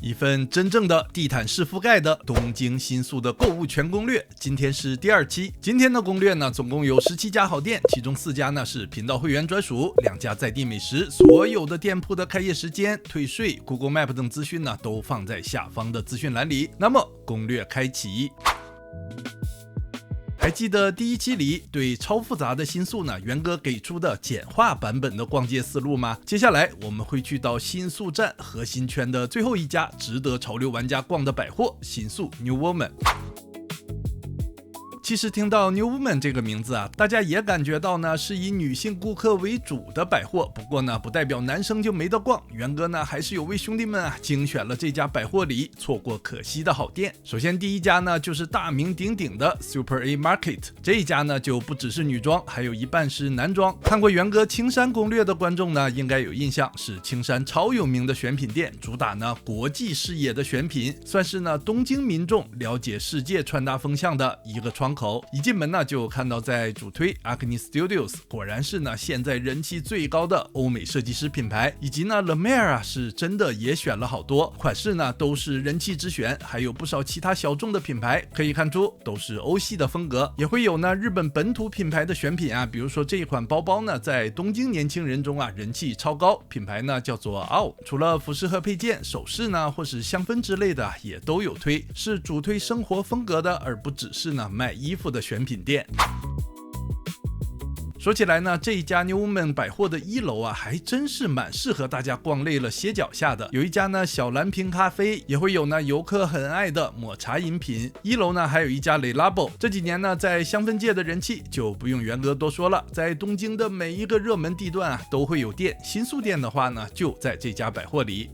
一份真正的地毯式覆蓋的東京新宿的購物全攻略，今天是第2期。今天的攻略呢，总共有17家好店，其中4家呢是频道會員專屬，2家在地美食，所有的店鋪的開業時間、退稅、Google Map 等資訊呢都放在下方的資訊欄裡。那麼攻略開啟。還記得第1期裡對超複雜的新宿呢，元哥給出的簡化版本的逛街思路嗎？接下來我們會去到新宿站核心圈的最後一家值得潮流玩家逛的百貨——新宿 New Woman。其實聽到 New Woman 這個名字啊，大家也感覺到呢是以女性顧客為主的百貨。不過呢，不代表男生就沒得逛。元哥呢還是有為兄弟們精選了這家百貨裡錯過可惜的好店。首先第1家呢就是大名鼎鼎的 Super A Market。這一家呢就不只是女裝，還有一半是男裝。看過元哥青山攻略的觀眾呢應該有印象，是青山超有名的選品店，主打呢國際視野的選品，算是呢東京民眾了解世界穿搭風向的一個窗口。一進門呢就看到在主推 Acne Studios， 果然是呢現在人气最高的歐美設計師品牌，以及呢 La Mer 是真的也選了好多款式呢，都是人气之選，還有不少其他小众的品牌，可以看出都是歐系的風格，也會有呢日本本土品牌的選品啊，比如說這一款包包呢在東京年輕人中啊人氣超高，品牌呢叫做 AO， 除了服飾和配件、首飾呢或是香氛之類的也都有推，是主推生活風格的，而不只是呢賣衣服的選品店。說起來呢，這一家 New Woman 百貨的1樓啊，還真是蠻適合大家逛累了歇腳下的。有一家呢小藍瓶咖啡，也會有呢遊客很愛的抹茶飲品。1樓呢還有一家 Le Labo， 這幾年呢在香氛界的人氣就不用元哥多說了，在東京的每一個熱門地段啊都會有店。新宿店的話呢就在這家百貨裡。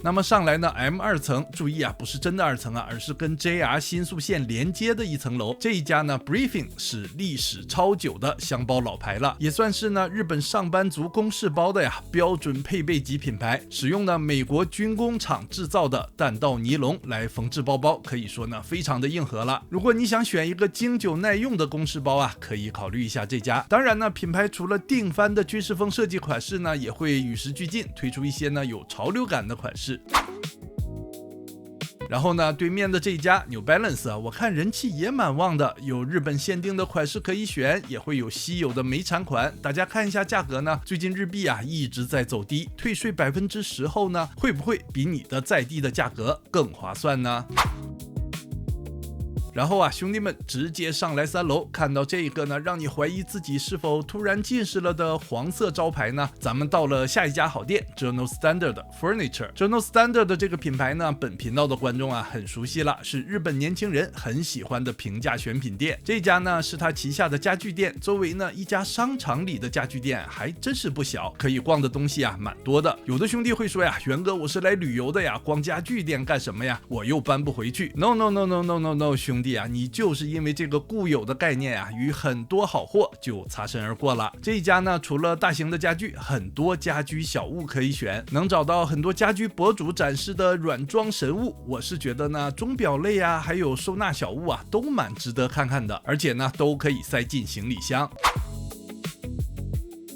那麼上來呢 M2 層，注意啊，不是真的2層啊，而是跟 JR 新宿線連接的1層樓。這一家呢 Briefing 是歷史超久的箱包老牌了，也算是呢日本上班族公事包的呀標準配備級品牌，使用呢美國军工廠制造的弹道尼龍來縫制包包，可以說呢非常的硬核了。如果你想選一個經久耐用的公事包啊，可以考慮一下這家。当然呢，品牌除了定番的軍事風設計款式呢，也會與時俱進，推出一些呢有潮流感的款式。然後呢，對面的這家 New Balance 啊，我看人氣也蠻旺的，有日本限定的款式可以選，也會有稀有的美產款。大家看一下價格呢，最近日幣啊一直在走低，退稅10%後呢，會不會比你的在地的價格更划算呢？然後啊，兄弟們直接上來3樓，看到這個呢，讓你懷疑自己是否突然近視了的黃色招牌呢？咱們到了下一家好店 Journal Standard Furniture。Journal Standard 的這個品牌呢，本頻道的觀眾啊很熟悉了，是日本年輕人很喜歡的平價選品店。這家呢是他旗下的家具店，周圍呢一家商場裡的家具店還真是不小，可以逛的東西啊蠻多的。有的兄弟會說呀，元哥我是來旅遊的呀，逛家具店幹什麼呀？我又搬不回去。No， 兄弟啊，你就是因為這個固有的概念啊，與很多好貨就擦身而過了。這一家呢，除了大型的家具，很多家居小物可以選，能找到很多家居博主展示的軟裝神物。我是覺得呢，鐘錶類啊，還有收納小物啊，都蠻值得看看的，而且呢，都可以塞進行李箱。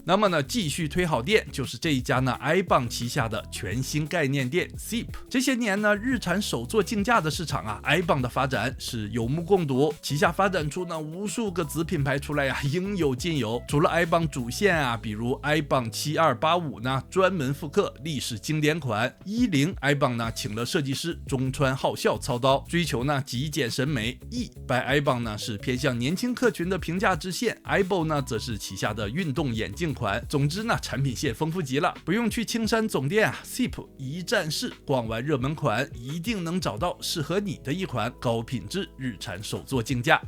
那麼呢，繼續推好店就是這一家呢 iBond 旗下的全新概念店 Zeep。這些年呢，日產手作競價的市場啊 ，iBond 的發展是有目共睹，旗下發展出呢無數個子品牌出來呀，應有盡有。除了 iBond 主線啊，比如 iBond 7285呢，專門復刻歷史經典款10 iBond 呢，請了設計師中川浩孝操刀，追求呢極簡審美。by iBond 呢是偏向年輕客群的平價支線 ，iBond 呢則是旗下的運動眼鏡款。總之呢，產品線豐富極了，不用去青山總店啊 ，Zeep 一站式，逛完熱門款，一定能找到適合你的一款高品質日產手作競價。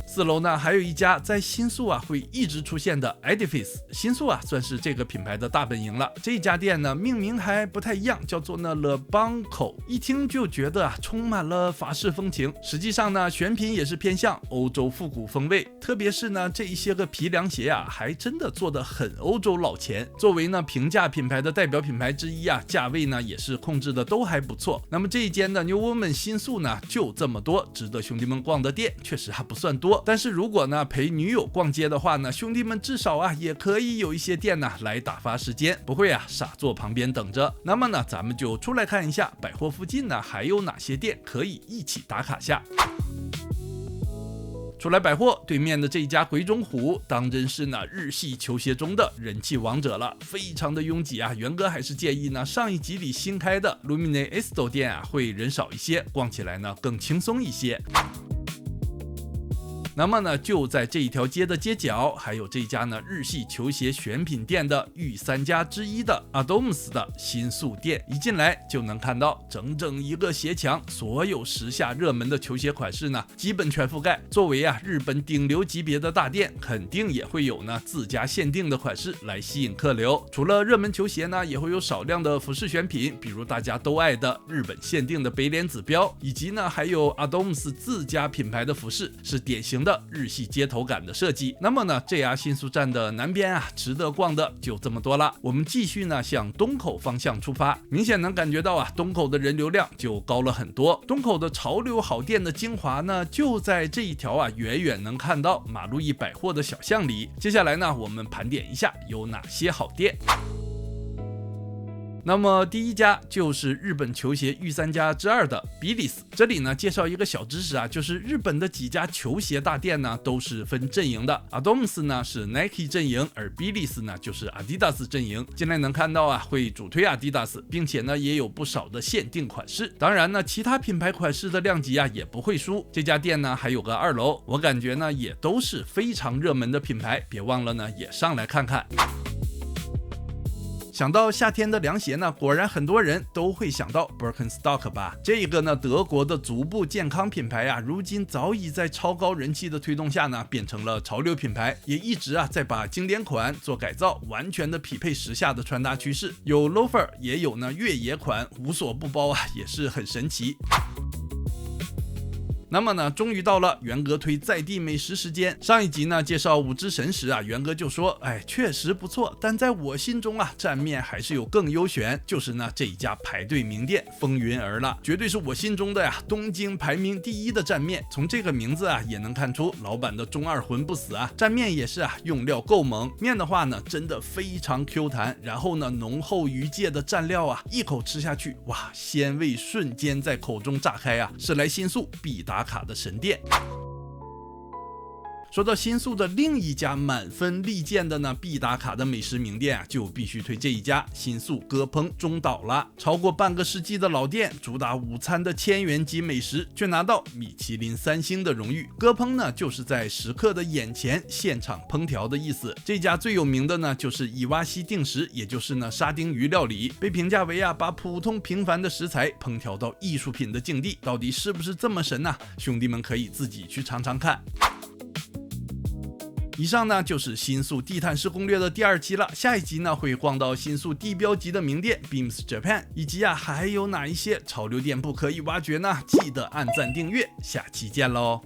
4樓呢，還有一家在新宿啊會一直出現的 Edifice。新宿啊算是這個品牌的大本營了。這家店呢命名還不太一樣，叫做呢 Le Banco， 一聽就覺得啊充滿了法式風情。實際上呢，選品也是偏向歐洲復古風味，特別是呢這一些個皮涼鞋啊，還真的做得很歐洲老前。作為呢平價品牌的代表品牌之一啊，價位呢也是控制的都還不錯。那麼這一間的 New Woman 新宿呢就這麼多值得兄弟們逛的店，確實還不算多。但是如果呢陪女友逛街的话呢，兄弟们至少啊也可以有一些店呢来打发时间，不会啊傻坐旁邊等着。那麼呢，咱們就出來看一下百貨附近呢還有哪些店可以一起打卡下。出來百貨對面的這一家鬼冢虎，當真是呢日系球鞋中的人氣王者了，非常的擁擠啊。元哥還是建議呢，上一集裡新開的 Lumine Esto 店啊會人少一些，逛起來呢更輕鬆一些。那麼呢，就在這一條街的街角，還有這家呢日系球鞋選品店的御三家之一的 Adoms 的新宿店，一進來就能看到整整一個鞋牆，所有時下熱門的球鞋款式呢基本全覆蓋。作為啊日本頂流級別的大店，肯定也會有呢自家限定的款式來吸引客流。除了熱門球鞋呢，也會有少量的服飾選品，比如大家都愛的日本限定的北臉指標，以及呢還有 Adoms 自家品牌的服飾，是典型的日系街頭感的設計。那麼呢JR新宿站的南邊啊，值得逛的就這麼多了。我們繼續呢向東口方向出發，明顯能感覺到啊東口的人流量就高了很多。東口的潮流好店的精華呢，就在這一條啊遠遠能看到馬路易百貨的小巷裡。接下來呢，我們盤點一下有哪些好店。那麼第一家就是日本球鞋御三家之二的 Billys。這裡呢介紹一個小知識啊，就是日本的幾家球鞋大店呢都是分陣營的。Adoms 呢是 Nike 陣營，而 Billys 呢就是 Adidas 陣營。進來能看到啊會主推 Adidas， 並且呢也有不少的限定款式。當然呢其他品牌款式的量級啊也不會輸。這家店呢還有個二樓，我感覺呢也都是非常熱門的品牌，別忘了呢也上來看看。想到夏天的涼鞋呢，果然很多人都會想到 Birkenstock 吧。這個呢，德國的足部健康品牌啊，如今早已在超高人氣的推動下呢，變成了潮流品牌，也一直啊在把經典款做改造，完全的匹配時下的穿搭趨勢。有 loafer， 也有呢越野款，無所不包啊，也是很神奇。那麼呢，終於到了元哥推在地美食時間。上一集呢介紹五之神時啊，元哥就說，哎，確實不錯，但在我心中啊，蘸麵還是有更優選，就是呢這一家排隊名店風雲兒了，絕對是我心中的呀東京排名第一的蘸麵。從這個名字啊也能看出老闆的中二魂不死啊。蘸麵也是啊，用料夠猛，麵的話呢真的非常 Q 彈，然後呢濃厚魚介的蘸料啊，一口吃下去，哇，鮮味瞬間在口中炸開啊，是來新宿必打卡的神店。說到新宿的另一家滿分力薦的呢必打卡的美食名店啊，就必須推這一家新宿歌烹中島了。超過半個世紀的老店，主打午餐的千元級美食，卻拿到米其林3星的榮譽。歌烹呢就是在食客的眼前現場烹調的意思。這家最有名的呢就是伊瓦西定食，也就是呢沙丁魚料理，被評價為啊把普通平凡的食材烹調到藝術品的境地。到底是不是這麼神呢？兄弟們可以自己去嘗嘗看。以上呢就是新宿地毯式攻略的第2期了，下一集呢會逛到新宿地標級的名店 Beams Japan， 以及啊還有哪一些潮流店鋪可以挖掘呢？記得按讚訂閱，下期見嘍。